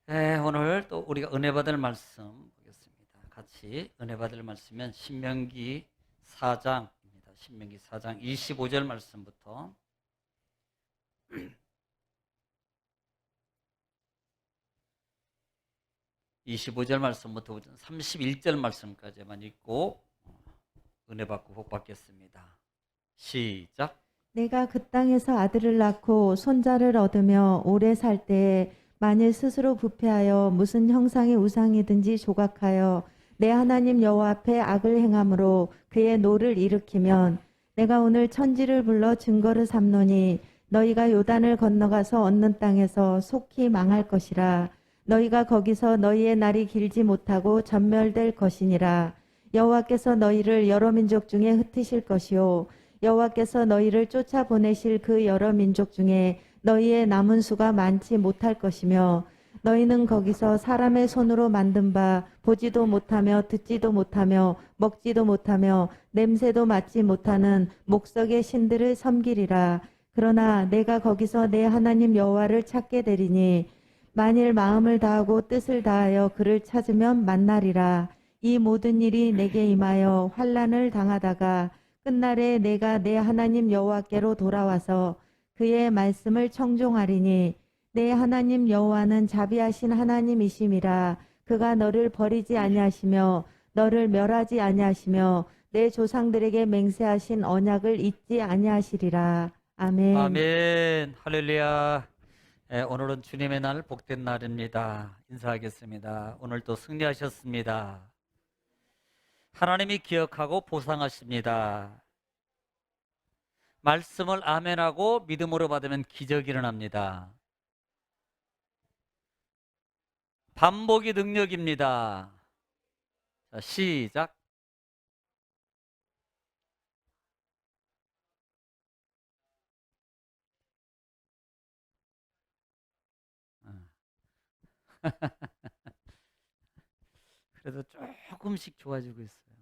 오늘 또 우리가 은혜 받을 말씀 보겠습니다. 같이 은혜 받을 말씀은 신명기 4장입니다. 신명기 4장 25절 말씀부터 25절 말씀부터 31절 말씀까지만 읽고 은혜 받고 복 받겠습니다. 시작. 내가 그 땅에서 아들을 낳고 손자를 얻으며 오래 살 때에 만일 스스로 부패하여 무슨 형상의 우상이든지 조각하여 내 하나님 여호와 앞에 악을 행함으로 그의 노를 일으키면 내가 오늘 천지를 불러 증거를 삼노니 너희가 요단을 건너가서 얻는 땅에서 속히 망할 것이라. 너희가 거기서 너희의 날이 길지 못하고 전멸될 것이니라. 여호와께서 너희를 여러 민족 중에 흩으실 것이요 여호와께서 너희를 쫓아보내실 그 여러 민족 중에 너희의 남은 수가 많지 못할 것이며 너희는 거기서 사람의 손으로 만든 바 보지도 못하며 듣지도 못하며 먹지도 못하며 냄새도 맡지 못하는 목석의 신들을 섬기리라. 그러나 내가 거기서 내 하나님 여호와를 찾게 되리니 만일 마음을 다하고 뜻을 다하여 그를 찾으면 만나리라. 이 모든 일이 내게 임하여 환난을 당하다가 끝날에 내가 내 하나님 여호와께로 돌아와서 그의 말씀을 청종하리니 내 하나님 여호와는 자비하신 하나님이심이라. 그가 너를 버리지 아니하시며 너를 멸하지 아니하시며 내 조상들에게 맹세하신 언약을 잊지 아니하시리라. 아멘. 아멘. 할렐루야. 오늘은 주님의 날 복된 날입니다. 인사하겠습니다. 오늘도 승리하셨습니다. 하나님이 기억하고 보상하십니다. 말씀을 아멘하고 믿음으로 받으면 기적이 일어납니다. 반복이 능력입니다. 자, 시작. 그래도 조금씩 좋아지고 있어요.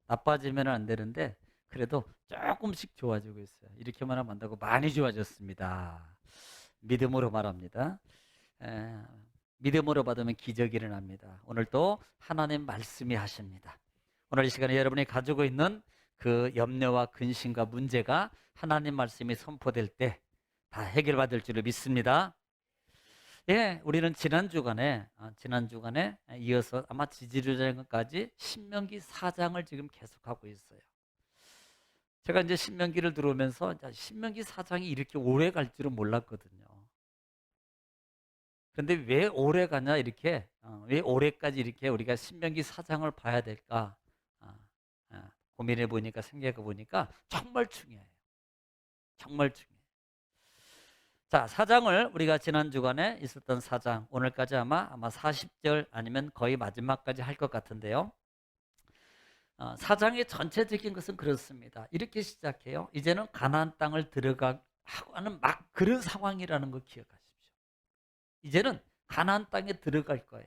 나빠지면 안 되는데 그래도 조금씩 좋아지고 있어요. 이렇게만 하면 안 되고 많이 좋아졌습니다. 믿음으로 말합니다. 믿음으로 받으면 기적이 일어납니다. 오늘도 하나님 말씀이 하십니다. 오늘 이 시간에 여러분이 가지고 있는 그 염려와 근심과 문제가 하나님 말씀이 선포될 때 다 해결받을 줄을 믿습니다. 우리는 지난 주간에 이어서 아마 지지주장까지 신명기 4장을 지금 계속하고 있어요. 제가 이제 신명기를 들어오면서 신명기 4장이 이렇게 오래 갈 줄은 몰랐거든요. 그런데 왜 오래 가냐 왜 올해까지 이렇게 우리가 신명기 4장을 봐야 될까 고민해 보니까 생각해 보니까 정말 중요해요. 정말 중요해요. 자, 4장을 우리가 지난 주간에 있었던 4장 오늘까지 아마 40절 아니면 거의 마지막까지 할 것 같은데요. 4장의 전체적인 것은 그렇습니다. 이렇게 시작해요. 이제는 가나안 땅을 들어가고 하는 막 그런 상황이라는 거 기억하십시오. 이제는 가나안 땅에 들어갈 거예요.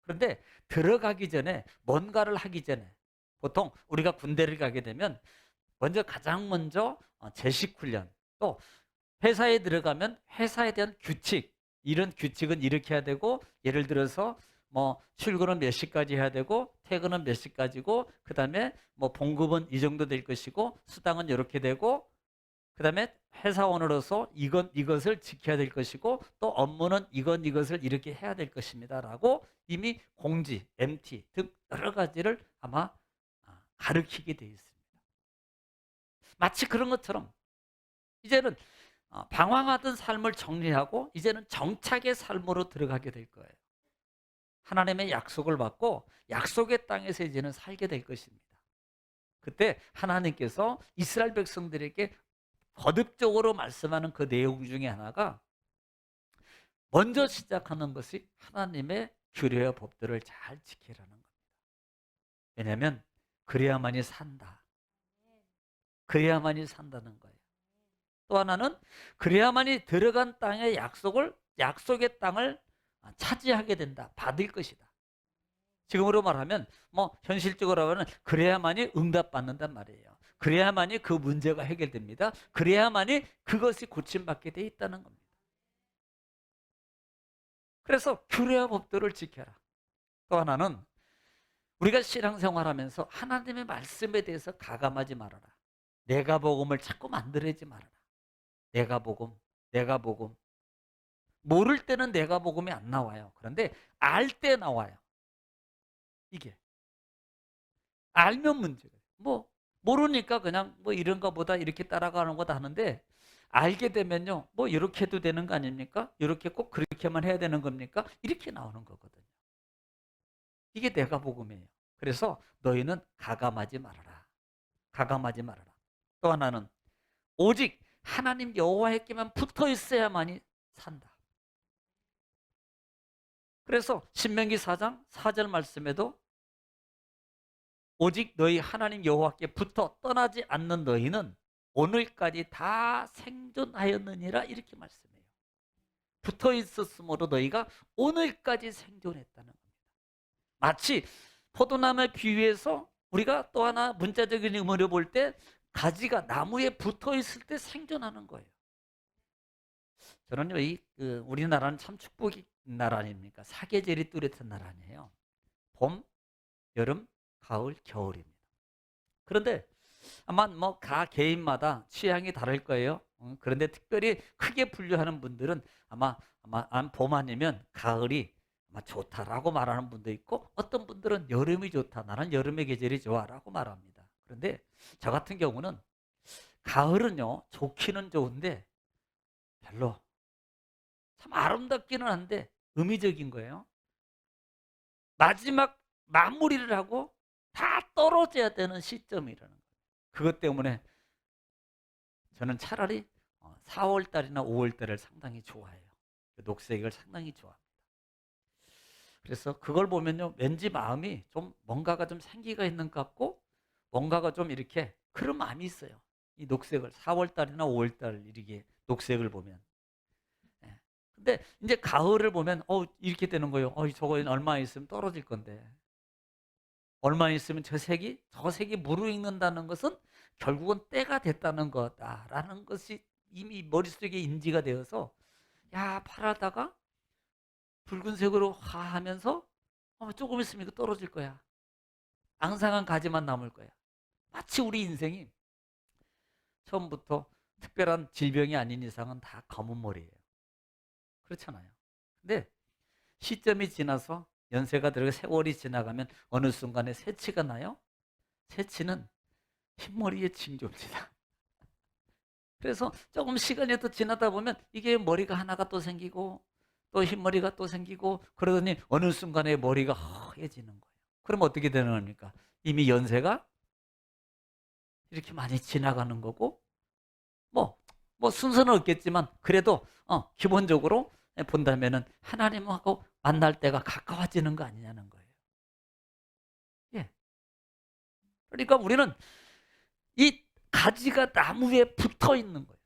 그런데 들어가기 전에 뭔가를 하기 전에 보통 우리가 군대를 가게 되면 가장 먼저 제식 훈련, 또 회사에 들어가면 회사에 대한 규칙, 이런 규칙은 이렇게 해야 되고, 예를 들어서 출근은 몇 시까지 해야 되고 퇴근은 몇 시까지고, 그 다음에 봉급은 이 정도 될 것이고 수당은 이렇게 되고, 그 다음에 회사원으로서 이것을 지켜야 될 것이고, 또 업무는 이것을 이렇게 해야 될 것입니다 라고 이미 공지, MT 등 여러 가지를 아마 가르치게 되어 있습니다. 마치 그런 것처럼 이제는 방황하던 삶을 정리하고 이제는 정착의 삶으로 들어가게 될 거예요. 하나님의 약속을 받고 약속의 땅에서 이제는 살게 될 것입니다. 그때 하나님께서 이스라엘 백성들에게 거듭적으로 말씀하는 그 내용 중에 하나가, 먼저 시작하는 것이 하나님의 규례와 법들을 잘 지키라는 겁니다. 왜냐하면 그래야만이 산다. 그래야만이 산다는 거예요. 또 하나는 그래야만이 들어간 땅의 약속의 땅을 차지하게 된다. 받을 것이다. 지금으로 말하면 현실적으로 하면 그래야만이 응답받는단 말이에요. 그래야만이 그 문제가 해결됩니다. 그래야만이 그것이 고침받게 돼 있다는 겁니다. 그래서 규례와 법도를 지켜라. 또 하나는 우리가 신앙생활하면서 하나님의 말씀에 대해서 가감하지 말아라. 내가 복음을 자꾸 만들지 말아라. 내가 복음, 내가 복음. 모를 때는 내가 복음이 안 나와요. 그런데 알 때 나와요. 이게 알면 문제예요. 뭐 모르니까 그냥 뭐 이런가 보다 이렇게 따라가는 거다 하는데, 알게 되면요, 뭐 이렇게 해도 되는 거 아닙니까? 이렇게 꼭 그렇게만 해야 되는 겁니까? 이렇게 나오는 거거든요. 이게 내가 복음이에요. 그래서 너희는 가감하지 말아라. 가감하지 말아라. 또 하나는 오직 하나님 여호와에게만 붙어 있어야만이 산다. 그래서 신명기 4장 4절 말씀에도 오직 너희 하나님 여호와께 붙어 떠나지 않는 너희는 오늘까지 다 생존하였느니라, 이렇게 말씀해요. 붙어 있었으므로 너희가 오늘까지 생존했다는 겁니다. 마치 포도나무 귀 위에서 우리가 또 하나 문자적인 의미로 볼 때 가지가 나무에 붙어 있을 때 생존하는 거예요. 저는요, 우리나라는 참 축복의 나라 아닙니까? 사계절이 뚜렷한 나라 아니에요. 봄, 여름, 가을, 겨울입니다. 그런데 아마 뭐 각 개인마다 취향이 다를 거예요. 그런데 특별히 크게 분류하는 분들은 아마 봄 아니면 가을이 아마 좋다라고 말하는 분도 있고, 어떤 분들은 여름이 좋다, 나는 여름의 계절이 좋아라고 말합니다. 그런데 저 같은 경우는 가을은요, 좋기는 좋은데 별로 참 아름답기는 한데 의미적인 거예요. 마지막 마무리를 하고 다 떨어져야 되는 시점이라는 거예요. 그것 때문에 저는 차라리 4월 달이나 5월 달을 상당히 좋아해요. 녹색을 상당히 좋아합니다. 그래서 그걸 보면요, 왠지 마음이 좀 뭔가가 좀 생기가 있는 것 같고, 뭔가가 좀 이렇게 그런 마음이 있어요. 이 녹색을 4월 달이나 5월 달 이렇게 녹색을 보면. 예. 근데 이제 가을을 보면 이렇게 되는 거예요. 저거 얼마 있으면 떨어질 건데. 얼마 있으면 저 색이 무르익는다는 것은 결국은 때가 됐다는 거다라는 것이 이미 머릿속에 인지가 되어서, 야, 파라다가 붉은색으로 하면서 조금 있으면 이거 떨어질 거야. 앙상한 가지만 남을 거야. 마치 우리 인생이 처음부터 특별한 질병이 아닌 이상은 다 검은 머리예요. 그렇잖아요. 근데 시점이 지나서 연세가 들어가 세월이 지나가면 어느 순간에 새치가 나요. 새치는 흰머리의 징조입니다. 그래서 조금 시간이 더 지나다 보면 이게 머리가 하나가 또 생기고 또 흰머리가 또 생기고, 그러더니 어느 순간에 머리가 허해지는 거예요. 그럼 어떻게 되는 겁니까? 이미 연세가 이렇게 많이 지나가는 거고, 뭐 순서는 없겠지만 그래도 기본적으로 본다면은 하나님하고 만날 때가 가까워지는 거 아니냐는 거예요. 예. 그러니까 우리는 이 가지가 나무에 붙어 있는 거예요.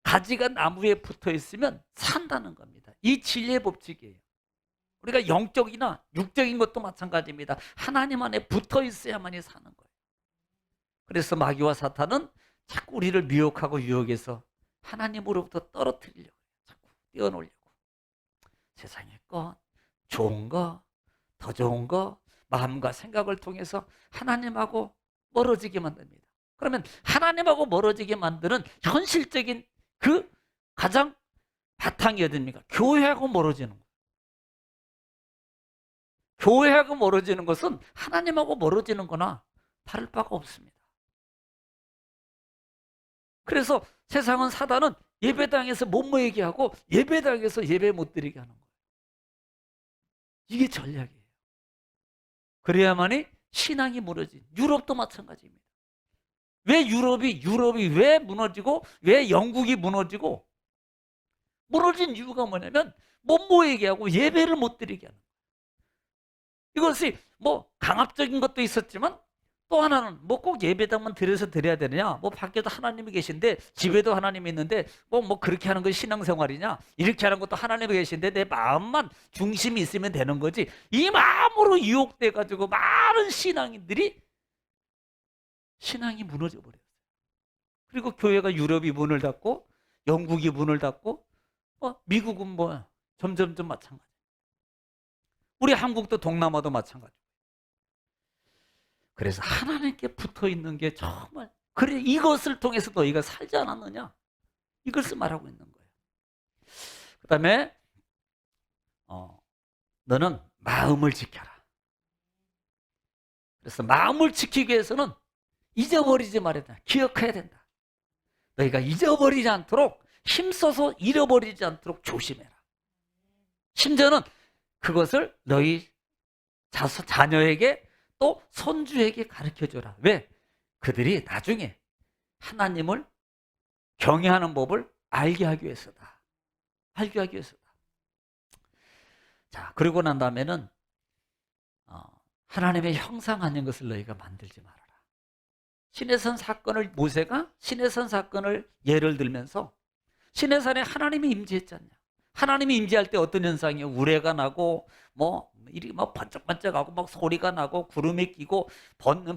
가지가 나무에 붙어 있으면 산다는 겁니다. 이 진리의 법칙이에요. 우리가 영적이나 육적인 것도 마찬가지입니다. 하나님 안에 붙어 있어야만이 사는 거예요. 그래서 마귀와 사탄은 자꾸 우리를 미혹하고 유혹해서 하나님으로부터 떨어뜨리려고 해요. 자꾸 띄워놓으려고. 세상의 것, 좋은 거, 더 좋은 거, 마음과 생각을 통해서 하나님하고 멀어지게 만듭니다. 그러면 하나님하고 멀어지게 만드는 현실적인 그 가장 바탕이 어딥니까? 교회하고 멀어지는 거예요. 교회하고 멀어지는 것은 하나님하고 멀어지는 거나 다를 바가 없습니다. 그래서 세상은, 사단은 예배당에서 못 모이게 하고 예배당에서 예배 못 드리게 하는 거예요. 이게 전략이에요. 그래야만이 신앙이 무너진, 유럽도 마찬가지입니다. 왜 유럽이 왜 무너지고, 왜 영국이 무너지고, 무너진 이유가 뭐냐면 못 모이게 하고 예배를 못 드리게 하는 거예요. 이것이 뭐 강압적인 것도 있었지만, 또 하나는 뭐 꼭 예배당만 들여서 드려야 되느냐, 뭐 밖에도 하나님이 계신데 집에도 하나님이 있는데 뭐 그렇게 하는 것이 신앙생활이냐, 이렇게 하는 것도 하나님이 계신데 내 마음만 중심이 있으면 되는 거지, 이 마음으로 유혹돼 가지고 많은 신앙인들이 신앙이 무너져 버렸어요. 그리고 교회가 유럽이 문을 닫고 영국이 문을 닫고 미국은 점점점 마찬가지. 우리 한국도 동남아도 마찬가지. 그래서 하나님께 붙어 있는 게 정말, 그래 이것을 통해서 너희가 살지 않았느냐, 이것을 말하고 있는 거예요. 그 다음에 너는 마음을 지켜라. 그래서 마음을 지키기 위해서는 잊어버리지 말아야 된다. 기억해야 된다. 너희가 잊어버리지 않도록, 힘써서 잃어버리지 않도록 조심해라. 심지어는 그것을 너희 자녀에게 또 손주에게 가르쳐줘라. 왜? 그들이 나중에 하나님을 경외하는 법을 알게 하기 위해서다. 알게 하기 위해서다. 자, 그러고 난 다음에는 하나님의 형상 아닌 것을 너희가 만들지 말아라. 시내산 사건을, 모세가 시내산 사건을 예를 들면서 시내산에 하나님이 임재했잖냐. 하나님이 임재할 때 어떤 현상이에요? 우레가 나고 일이 번쩍번쩍하고 막 소리가 나고 구름이 끼고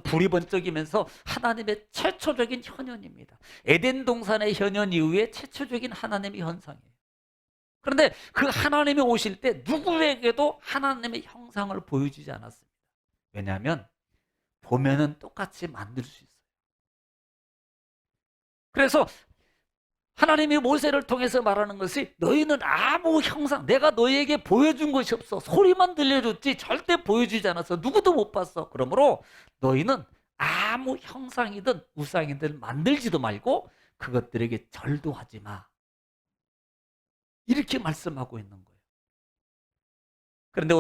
불이 번쩍이면서 하나님의 최초적인 현현입니다. 에덴 동산의 현현 이후에 최초적인 하나님의 현상이에요. 그런데 그 하나님이 오실 때 누구에게도 하나님의 형상을 보여주지 않았습니다. 왜냐하면 보면은 똑같이 만들 수 있어요. 그래서 하나님이 모세를 통해서 말하는 것이, 너희는 아무 형상, 내가 너희에게 보여준 것이 없어. 소리만 들려줬지 절대 보여주지 않았어. 누구도 못 봤어. 그러므로 너희는 아무 형상이든 우상이든 만들지도 말고 그것들에게 절도 하지 마. 이렇게 말씀하고 있는 거예요. 그런데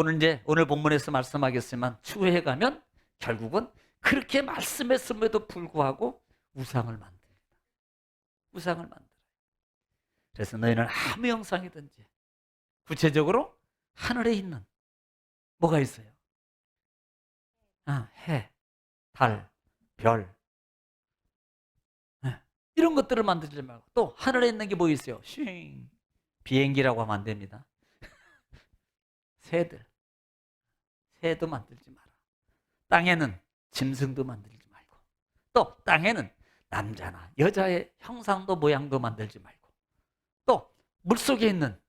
오늘 본문에서 말씀하겠지만 추후에 가면 결국은 그렇게 말씀했음에도 불구하고 우상을 만듭니다. 우상을 만들어요. 그래서 너희는 아무 형상이든지, 구체적으로 하늘에 있는 뭐가 있어요? 해, 달, 별, 이런 것들을 만들지 말고, 또 하늘에 있는 게 뭐 있어요? 비행기라고 하면 안 됩니다. 새도 만들지 마라. 땅에는 짐승도 만들지 말고, 또 땅에는 남자나 여자의 형상도 모양도 만들지 말고, 또 물속에 있는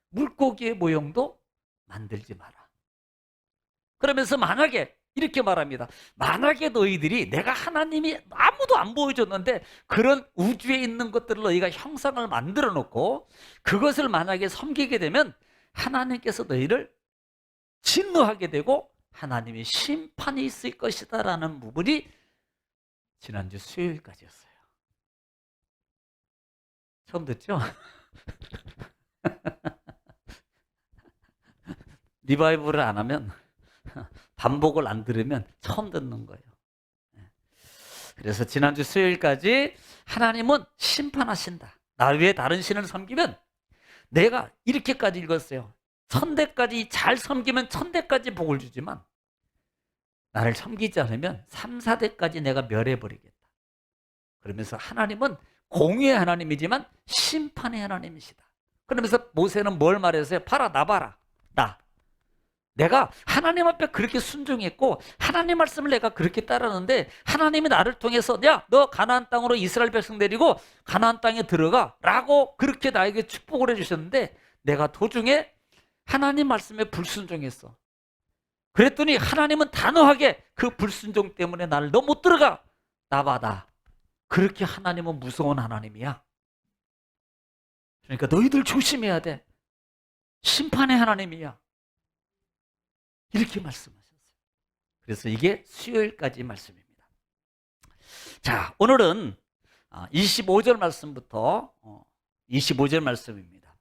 물고기의 모형도 만들지 마라. 그러면서 만약에 이렇게 말합니다. 만약에 너희들이, 내가 하나님이 아무도 안 보여줬는데 그런 우주에 있는 것들을 너희가 형상을 만들어 놓고 그것을 만약에 섬기게 되면 하나님께서 너희를 진노하게 되고 하나님의 심판이 있을 것이다 라는 부분이 지난주 수요일까지였어요. 처음 듣죠? 리바이벌을 안 하면, 반복을 안 들으면 처음 듣는 거예요. 그래서 지난주 수요일까지 하나님은 심판하신다. 나 외에 다른 신을 섬기면, 내가 이렇게까지 읽었어요. 1000대까지 잘 섬기면 1000대까지 복을 주지만 나를 섬기지 않으면 3, 4대까지 내가 멸해버리겠다. 그러면서 하나님은 공의의 하나님이지만 심판의 하나님이시다. 그러면서 모세는 뭘 말했어요? 나 봐라. 내가 하나님 앞에 그렇게 순종했고 하나님 말씀을 내가 그렇게 따르는데 하나님이 나를 통해서, 야, 너 가나안 땅으로 이스라엘 백성 데리고 가나안 땅에 들어가 라고 그렇게 나에게 축복을 해주셨는데 내가 도중에 하나님 말씀에 불순종했어. 그랬더니 하나님은 단호하게 그 불순종 때문에 나를, 너 못 들어가. 나. 그렇게 하나님은 무서운 하나님이야. 그러니까 너희들 조심해야 돼. 심판의 하나님이야. 이렇게 말씀하셨어요. 그래서 이게 수요일까지 말씀입니다. 자, 오늘은 25절 말씀부터 25절 말씀입니다.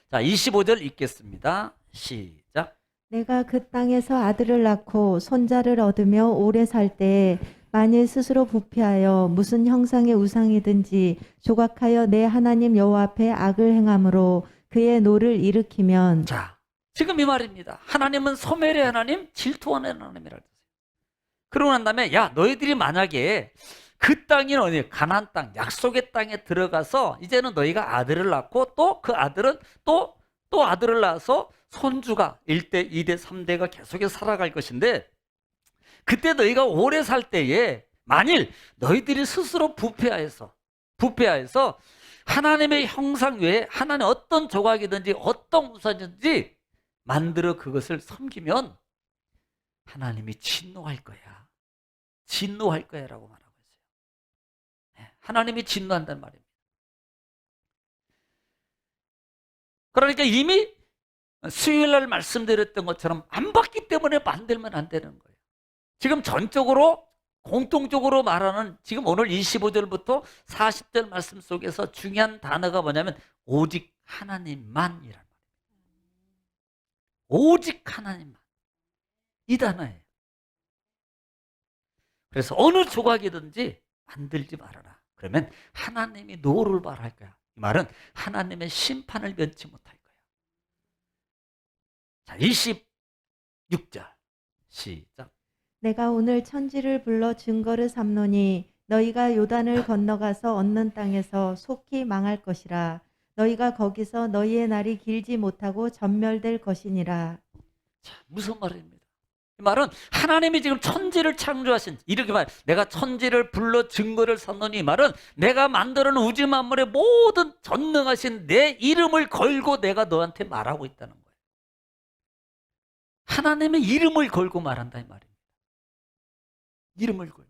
자, 25절 읽겠습니다. 시작. 내가 그 땅에서 아들을 낳고 손자를 얻으며 오래 살 때에 만일 스스로 부패하여 무슨 형상의 우상이든지 조각하여 내 하나님 여호와 앞에 악을 행함으로 그의 노를 일으키면. 자, 지금 이 말입니다. 하나님은 소멸의 하나님, 질투하는 하나님이라고 했어요. 그러고 난 다음에, 야, 너희들이 만약에 그 땅이 어디, 가나안 땅, 약속의 땅에 들어가서 이제는 너희가 아들을 낳고 또 그 아들은 또 아들을 낳아서 손주가 1대, 2대, 3대가 계속해서 살아갈 것인데, 그때 너희가 오래 살 때에 만일 너희들이 스스로 부패하여서 하나님의 형상 외에 하나님 어떤 조각이든지 어떤 우상이든지 만들어 그것을 섬기면 하나님이 진노할 거야. 진노할 거야 라고 말하고 있어요. 하나님이 진노한다는 말입니다. 그러니까 이미 수요일날 말씀드렸던 것처럼 안 받기 때문에 만들면 안 되는 거예요. 지금 전적으로 공통적으로 말하는 지금 오늘 25절부터 40절 말씀 속에서 중요한 단어가 뭐냐면 오직 하나님만이라는 말이에요. 오직 하나님만. 이 단어예요. 그래서 어느 조각이든지 만들지 말아라. 그러면 하나님이 노를 발할 거야. 이 말은 하나님의 심판을 면치 못할 거야. 자, 26절 시작. 내가 오늘 천지를 불러 증거를 삼노니 너희가 요단을 건너가서 얻는 땅에서 속히 망할 것이라. 너희가 거기서 너희의 날이 길지 못하고 전멸될 것이니라. 자, 무슨 말입니다. 이 말은 하나님이 지금 천지를 창조하신, 이렇게 말, 내가 천지를 불러 증거를 삼노니, 이 말은 내가 만들어 놓은 우주 만물의 모든 전능하신 내 이름을 걸고 내가 너한테 말하고 있다는 거예요. 하나님의 이름을 걸고 말한다 이 말입니다. 이름을 걸고.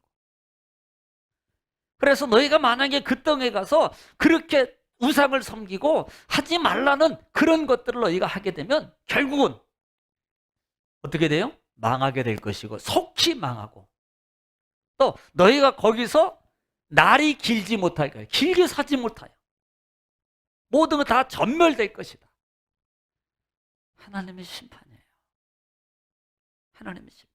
그래서 너희가 만약에 그 땅에 가서 그렇게 우상을 섬기고 하지 말라는 그런 것들을 너희가 하게 되면 결국은 어떻게 돼요? 망하게 될 것이고 속히 망하고, 또 너희가 거기서 날이 길지 못할 거예요. 길게 사지 못하여 모든 거 다 전멸될 것이다. 하나님의 심판이에요. 하나님의 심판.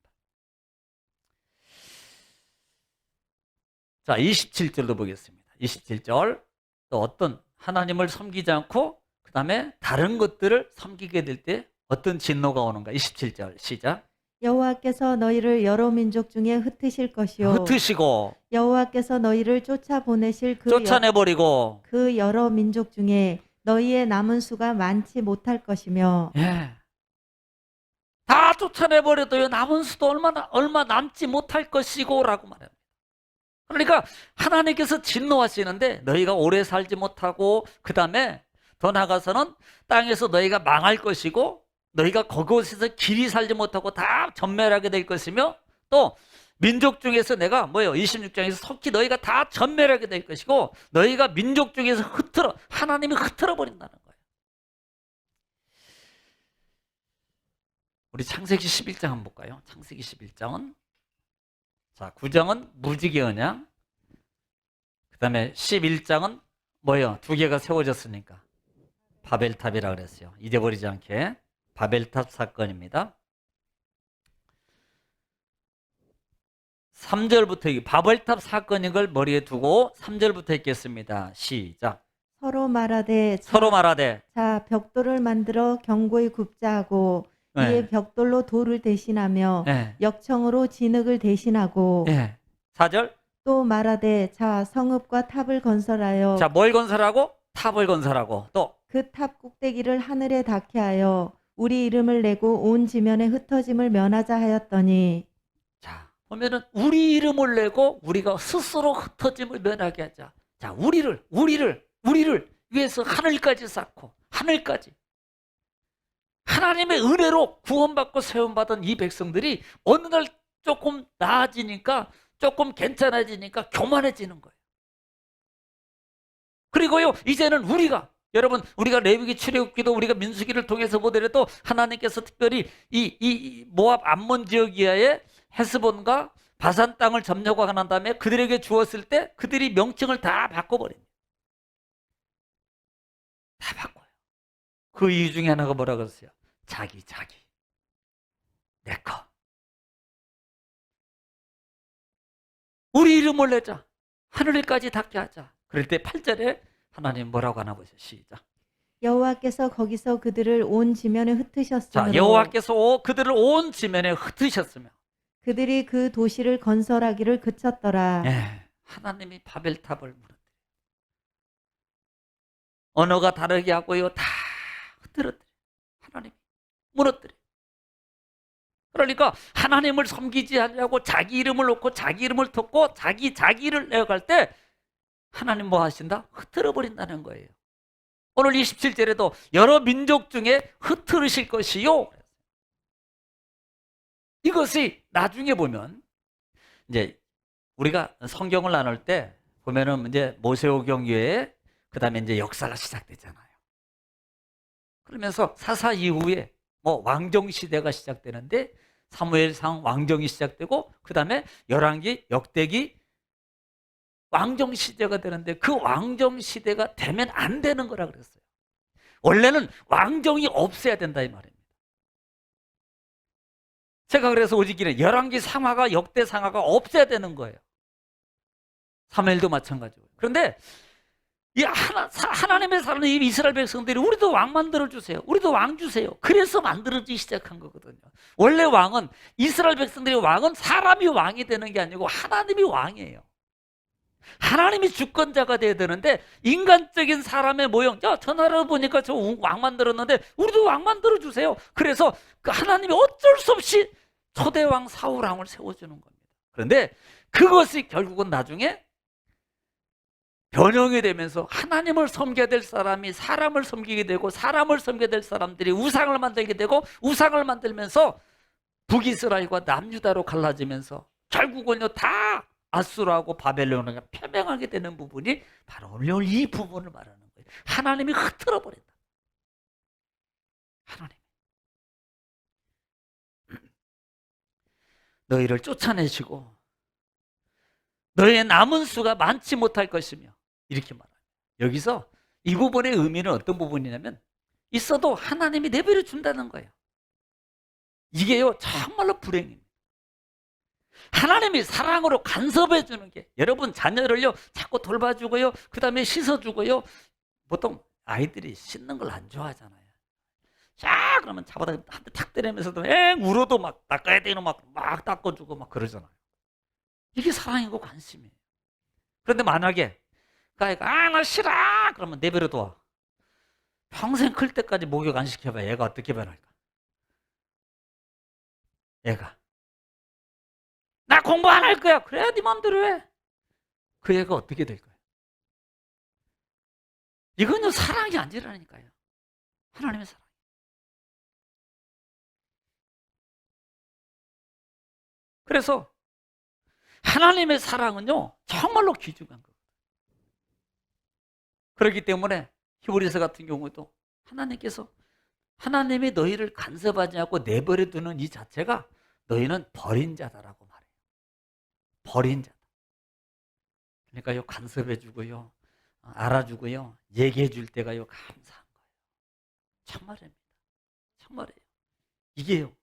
자, 27절로 보겠습니다. 27절. 또 어떤 하나님을 섬기지 않고 그 다음에 다른 것들을 섬기게 될 때 어떤 진노가 오는가. 27절 시작. 여호와께서 너희를 여러 민족 중에 흩으실 것이요 흩으시고 여호와께서 너희를 쫓아보내실 쫓아내버리고, 그 여러 민족 중에 너희의 남은 수가 많지 못할 것이며. 예, 다 쫓아내버려도요 남은 수도 얼마 남지 못할 것이고 라고 말합니다. 그러니까 하나님께서 진노하시는데 너희가 오래 살지 못하고 그 다음에 더 나아가서는 땅에서 너희가 망할 것이고 너희가 그곳에서 길이 살지 못하고 다 전멸하게 될 것이며, 또 민족 중에서 내가 26장에서 속히 너희가 다 전멸하게 될 것이고 너희가 민족 중에서 하나님이 흩어져 버린다는 거예요. 우리 창세기 11장 한번 볼까요? 창세기 11장은 자, 9장은 무지개 언약, 그 다음에 11장은 뭐예요? 두 개가 세워졌으니까 바벨탑이라 그랬어요. 잊어버리지 않게. 바벨탑 사건입니다. 3절부터 바벨탑 사건인 걸 머리에 두고 3절부터 읽겠습니다. 시작. 서로 말하되 자 벽돌을 만들어 견고히 굽자 하고 이에 벽돌로 돌을 대신하며 역청으로 진흙을 대신하고. 4절. 또 말하되 자 성읍과 탑을 건설하여. 자, 뭘 건설하고? 탑을 건설하고. 또 그 탑 꼭대기를 하늘에 닿게 하여 우리 이름을 내고 온 지면에 흩어짐을 면하자 하였더니. 자, 보면은 우리 이름을 내고 우리가 스스로 흩어짐을 면하게 하자. 자, 우리를 위해서 하늘까지 쌓고, 하늘까지. 하나님의 은혜로 구원받고 세움받은 이 백성들이 어느 날 조금 나아지니까, 조금 괜찮아지니까 교만해지는 거예요. 그리고요, 이제는 여러분, 우리가 레위기, 출애굽기도 우리가 민수기를 통해서 보더라도 하나님께서 특별히 이 모압 암몬 지역 이하의 헤스본과 바산 땅을 점령하고 난 다음에 그들에게 주었을 때 그들이 명칭을 다 바꿔버립니다. 다 바꿔요. 그 이유 중에 하나가 뭐라 그랬어요? 자기 내 거. 우리 이름을 내자. 하늘까지 닿게 하자. 그럴 때 8절에 하나님 뭐라고 하나 보세요. 시작. 여호와께서 거기서 그들을 온 지면에 흩으셨으므로. 자, 여호와께서 그들을 온 지면에 흩으셨으며 그들이 그 도시를 건설하기를 그쳤더라. 하나님이 바벨탑을 무너뜨려요. 언어가 다르게 하고요, 다 흐트러뜨려요. 하나님이 무너뜨려요. 그러니까 하나님을 섬기지 않냐고 자기 이름을 놓고 자기 이름을 덮고 자기를 내어갈 때 하나님 뭐 하신다? 흩트러 버린다는 거예요. 오늘 27절에도 여러 민족 중에 흩트르실 것이요. 이것이 나중에 보면 이제 우리가 성경을 나눌 때 보면은 이제 모세오경 이후에 그다음에 이제 역사가 시작되잖아요. 그러면서 사사 이후에 뭐 왕정 시대가 시작되는데 사무엘상 왕정이 시작되고 그다음에 열왕기, 역대기 왕정 시대가 되는데 그 왕정 시대가 되면 안 되는 거라 그랬어요. 원래는 왕정이 없어야 된다 이 말입니다. 제가 그래서 오직기는 열왕기 상하가 역대 상하가 없어야 되는 거예요. 사무엘도 마찬가지고. 그런데 이 하나님의 사는 이 이스라엘 백성들이 우리도 왕 만들어 주세요. 우리도 왕 주세요. 그래서 만들어지기 시작한 거거든요. 원래 왕은 이스라엘 백성들이 왕은 사람이 왕이 되는 게 아니고 하나님이 왕이에요. 하나님이 주권자가 돼야 되는데 인간적인 사람의 모형, 저 나라 보니까 저 왕 만들었는데 우리도 왕 만들어 주세요. 그래서 그 하나님이 어쩔 수 없이 초대왕 사울왕을 세워주는 겁니다. 그런데 그것이 결국은 나중에 변형이 되면서 하나님을 섬겨야 될 사람이 사람을 섬기게 되고 사람을 섬겨야 될 사람들이 우상을 만들게 되고 우상을 만들면서 북이스라엘과 남유다로 갈라지면서 결국은요 다 아수르하고 바벨론을 패망하게 되는 부분이 바로 오늘 이 부분을 말하는 거예요. 하나님이 흩트러 버린다. 하나님 너희를 쫓아내시고 너희의 남은 수가 많지 못할 것이며 이렇게 말합니다. 여기서 이 부분의 의미는 어떤 부분이냐면 있어도 하나님이 내버려 준다는 거예요. 이게요 정말로 불행입니다. 하나님이 사랑으로 간섭해 주는 게 여러분 자녀를요 자꾸 돌봐주고요 그 다음에 씻어주고요 보통 아이들이 씻는 걸 안 좋아하잖아요. 자 그러면 잡아다 한 대 탁 때리면서도 엥 울어도 막 닦아야 되는 막 닦아주고 막 그러잖아요. 이게 사랑이고 관심이에요. 그런데 만약에 그 아이가 나 싫어 그러면 내버려 둬. 평생 클 때까지 목욕 안 시켜봐. 얘가 어떻게 변할까? 얘가 나 공부 안 할 거야. 그래야 네 마음대로 해. 그 애가 어떻게 될 거예요? 이건요 사랑이 아니라니까요. 하나님의 사랑. 그래서 하나님의 사랑은요 정말로 귀중한 거예요. 그렇기 때문에 히브리서 같은 경우도 하나님께서 하나님이 너희를 간섭하지 않고 내버려 두는 이 자체가 너희는 버린 자다라고 말해요. 버린 자다. 그러니까요 간섭해 주고요 알아주고요 얘기해 줄 때가요 감사한 거예요. 참말입니다. 참말이에요. 이게요.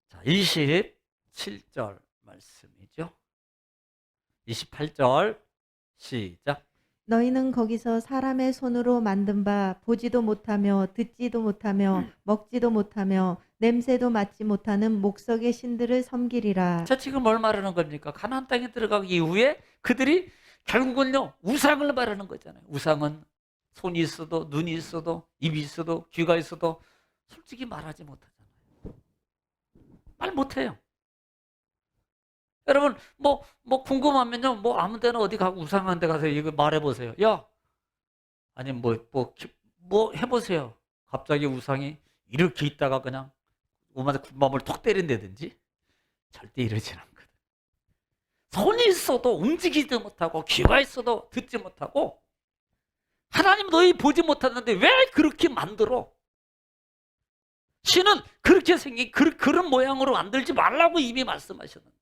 자, 27절 말씀이죠. 28절 시작. 너희는 거기서 사람의 손으로 만든 바 보지도 못하며 듣지도 못하며 먹지도 못하며 냄새도 맡지 못하는 목석의 신들을 섬기리라. 자, 지금 뭘 말하는 겁니까? 가나안 땅에 들어가기 이후에 그들이 결국은요 우상을 말하는 거잖아요. 우상은 손이 있어도 눈이 있어도 입이 있어도 귀가 있어도 솔직히 말하지 못하잖아요. 말 못해요. 여러분 뭐 궁금하면요 뭐 아무 데나 어디 가고 우상한 데 가서 이거 말해보세요. 야 아니 뭐 해보세요. 갑자기 우상이 이렇게 있다가 그냥 오마데 군밤을 톡 때린다든지 절대 이러진 않거든. 손이 있어도 움직이지 못하고 귀가 있어도 듣지 못하고 하나님 너희 보지 못하는데 왜 그렇게 만들어? 신은 그렇게 생긴 그런 모양으로 만들지 말라고 이미 말씀하셨는데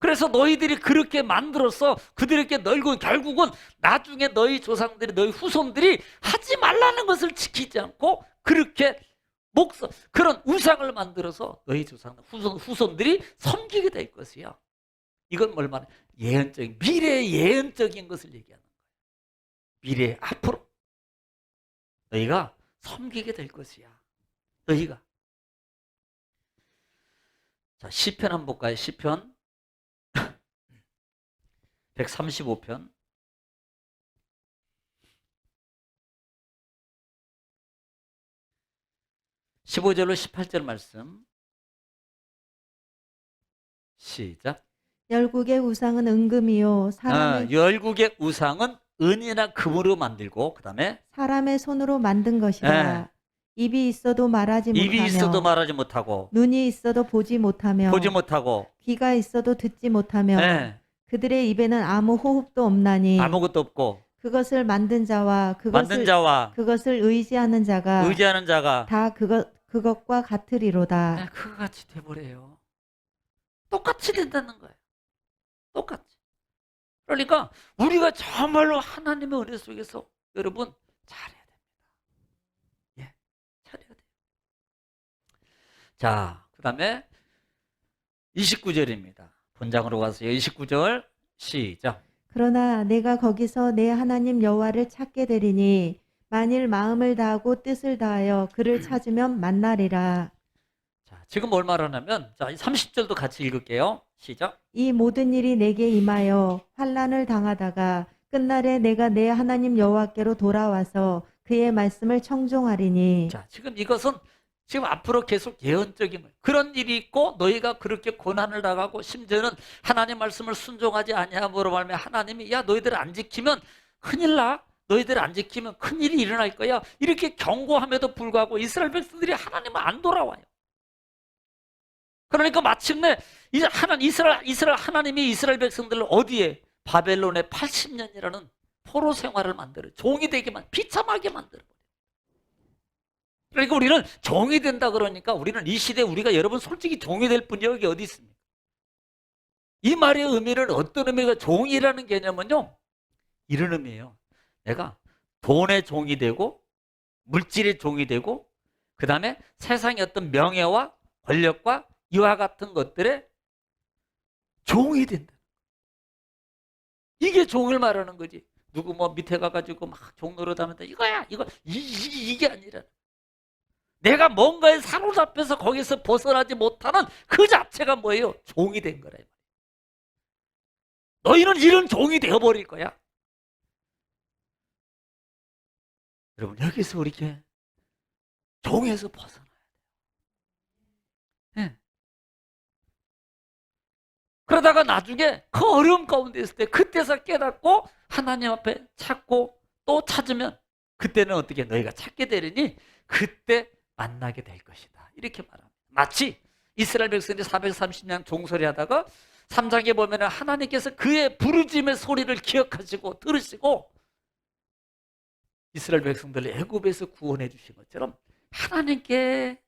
그래서 너희들이 그렇게 만들어서 그들에게 널고 결국은 나중에 너희 조상들이 너희 후손들이 하지 말라는 것을 지키지 않고 그렇게 그런 우상을 만들어서 너희 조상 후손들이 섬기게 될 것이야. 이건 뭘 말해? 예언적인 미래의 예언적인 것을 얘기하는 거예요. 미래 앞으로 너희가 섬기게 될 것이야. 너희가 자 시편 한번 볼까요? 시편 135편 15절로 18절 말씀 시작. 열국의 우상은 은금이요 사람의 열국의 우상은 은이나 금으로 만들고 그다음에 사람의 손으로 만든 것이라. 예. 입이 있어도 말하지 입이 못하며 있어도 말하지 못하고 눈이 있어도 보지 못하며 보지 못하고 귀가 있어도 듣지 못하며 예. 그들의 입에는 아무 호흡도 없나니 아무것도 없고 그것을 만든 자와 만든 자와 그것을 의지하는 자가 의지하는 자가 다 그것과 같으리로다. 그거 같이 돼버려요. 똑같이 된다는 거예요. 똑같이. 그러니까 우리가 정말로 하나님의 은혜 속에서 여러분 잘해야 됩니다. 예, 잘해야 돼요. 자, 그 다음에 29절입니다. 본장으로 가세요. 29절 시작. 그러나 내가 거기서 내 하나님 여호와를 찾게 되리니 만일 마음을 다하고 뜻을 다하여 그를 찾으면 만나리라. 자, 지금 뭘 말하냐면 자, 30절도 같이 읽을게요. 시작. 이 모든 일이 내게 임하여 환난을 당하다가 끝날에 내가 내 하나님 여호와께로 돌아와서 그의 말씀을 청종하리니. 자, 지금 이것은 지금 앞으로 계속 예언적인 거예요. 그런 일이 있고 너희가 그렇게 고난을 당하고 심지어는 하나님 말씀을 순종하지 아니함으로 말하면 하나님이 야 너희들 안 지키면 큰일 나. 너희들 안 지키면 큰일이 일어날 거야. 이렇게 경고함에도 불구하고 이스라엘 백성들이 하나님은 안 돌아와요. 그러니까 마침내 이스라엘 하나님이 이스라엘 백성들을 어디에 바벨론에 80년이라는 포로 생활을 만들어 종이 되게만 비참하게 만들어. 그러니까 우리는 종이 된다 그러니까 우리는 이 시대에 우리가 여러분 솔직히 종이 될 분이 여기 어디 있습니까? 이 말의 의미는 어떤 의미가 종이라는 개념은요 이런 의미예요. 내가 돈의 종이 되고 물질의 종이 되고 그 다음에 세상의 어떤 명예와 권력과 이와 같은 것들의 종이 된다. 이게 종을 말하는 거지. 누구 뭐 밑에 가가지고 막 종 노릇하면서 이거야 이게 아니라 내가 뭔가에 사로잡혀서 거기서 벗어나지 못하는 그 자체가 뭐예요? 종이 된 거라. 너희는 이런 종이 되어버릴 거야. 여러분 여기서 이렇게 종에서 벗어나야 돼요. 네. 그러다가 나중에 그 어려움 가운데 있을 때 그때서 깨닫고 하나님 앞에 찾고 또 찾으면 그때는 어떻게 너희가 찾게 되리니 그때 만나게 될 것이다. 이렇게 말합니다. 마치 이스라엘 백성들이 430년 종소리 하다가 3장에 보면 하나님께서 그의 부르짖음의 소리를 기억하시고 들으시고 이스라엘 백성들을 애굽에서 구원해 주신 것처럼 하나님께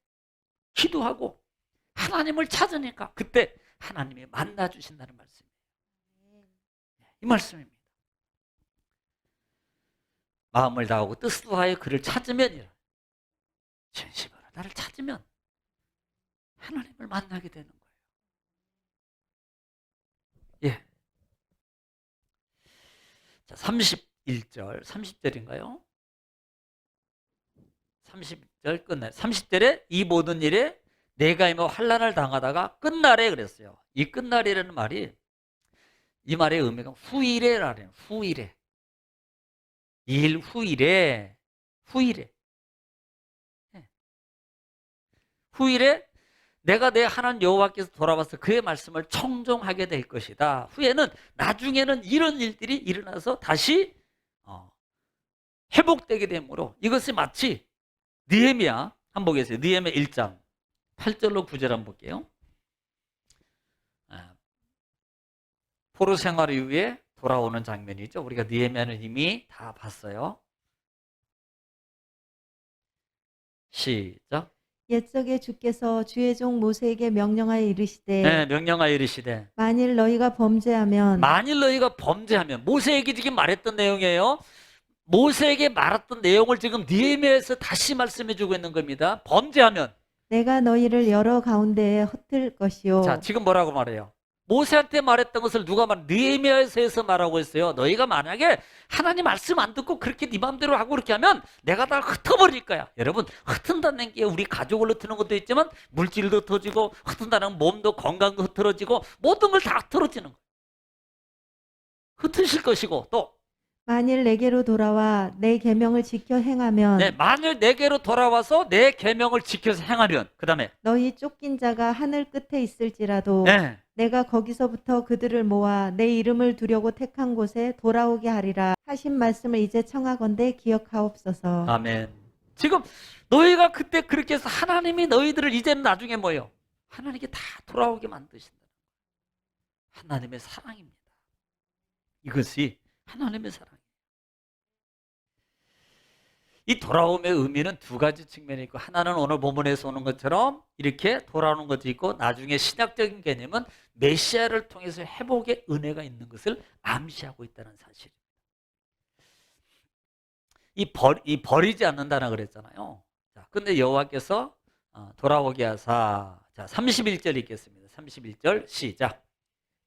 기도하고 하나님을 찾으니까 그때 하나님이 만나 주신다는 말씀이에요. 이 말씀입니다. 마음을 다하고 뜻을 다하여 그를 찾으면이라. 진심으로 나를 찾으면 하나님을 만나게 되는 거예요. 예. 자, 31절, 30절인가요? 30절 끝나요. 30절에 이 모든 일에 내가 임하 환난을 당하다가 끝날에 그랬어요. 이 끝날이라는 말이 이 말의 의미가 후일에라는 후일에. 일 후일에 후일에 내가 내 하나님 여호와께서 돌아와서 그의 말씀을 청종하게 될 것이다. 후에는 나중에는 이런 일들이 일어나서 다시 회복되게 되므로 이것이 마치 느헤미야 한번 보겠어요. 느헤미야 1장 8절로 9절 한번 볼게요. 포로 생활 이후에 돌아오는 장면이죠. 우리가 느헤미야는 이미 다 봤어요. 시작. 옛적에 주께서 주의 종 모세에게 명령하여 이르시되 네, 명령하여 이르시되 만일 너희가 범죄하면 모세에게 지금 말했던 내용이에요. 모세에게 말했던 내용을 지금 느헤미야에서 다시 말씀해 주고 있는 겁니다. 범죄하면 내가 너희를 여러 가운데에 흩을 것이요. 자, 지금 뭐라고 말해요? 모세한테 말했던 것을 누가 느헤미야에서 말하고 있어요. 너희가 만약에 하나님 말씀 안 듣고 그렇게 네 마음대로 하고 그렇게 하면 내가 다 흩어버릴 거야. 여러분, 흩은다는 게 우리 가족을 흩는 것도 있지만 물질도 흩어지고 흩은다는 몸도 건강도 흩어지고 모든 걸 다 흩어지는 거예요. 흩으실 것이고 또 만일 내게로 돌아와 내 계명을 지켜 행하면 네, 만일 내게로 돌아와서 내 계명을 지켜서 행하면 그 다음에 너희 쫓긴 자가 하늘 끝에 있을지라도 네, 내가 거기서부터 그들을 모아 내 이름을 두려고 택한 곳에 돌아오게 하리라 하신 말씀을 이제 청하건대 기억하옵소서. 아멘. 지금 너희가 그때 그렇게 해서 하나님이 너희들을 이제는 나중에 뭐요? 하나님께 다 돌아오게 만드신다. 하나님의 사랑입니다. 이것이 하나님의 사랑이에요. 이 돌아옴의 의미는 두 가지 측면이 있고, 하나는 오늘 본문에서 오는 것처럼 이렇게 돌아오는 것도 있고, 나중에 신약적인 개념은 메시아를 통해서 회복의 은혜가 있는 것을 암시하고 있다는 사실입니다. 이 버리지 않는다나 그랬잖아요. 자, 근데 여호와께서 돌아오게 하사. 자, 31절 읽겠습니다. 31절 시작.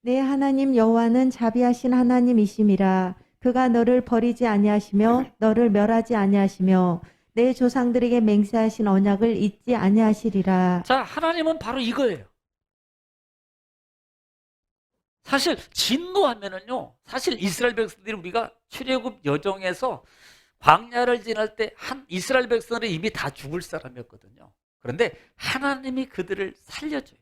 내 하나님 여호와는 자비하신 하나님이심이라. 그가 너를 버리지 아니하시며 너를 멸하지 아니하시며 내 조상들에게 맹세하신 언약을 잊지 아니하시리라. 자, 하나님은 바로 이거예요. 사실 진노하면은요, 사실 이스라엘 백성들이 우리가 출애굽 여정에서 광야를 지날 때 한 이스라엘 백성은 이미 다 죽을 사람이었거든요. 그런데 하나님이 그들을 살려줘요.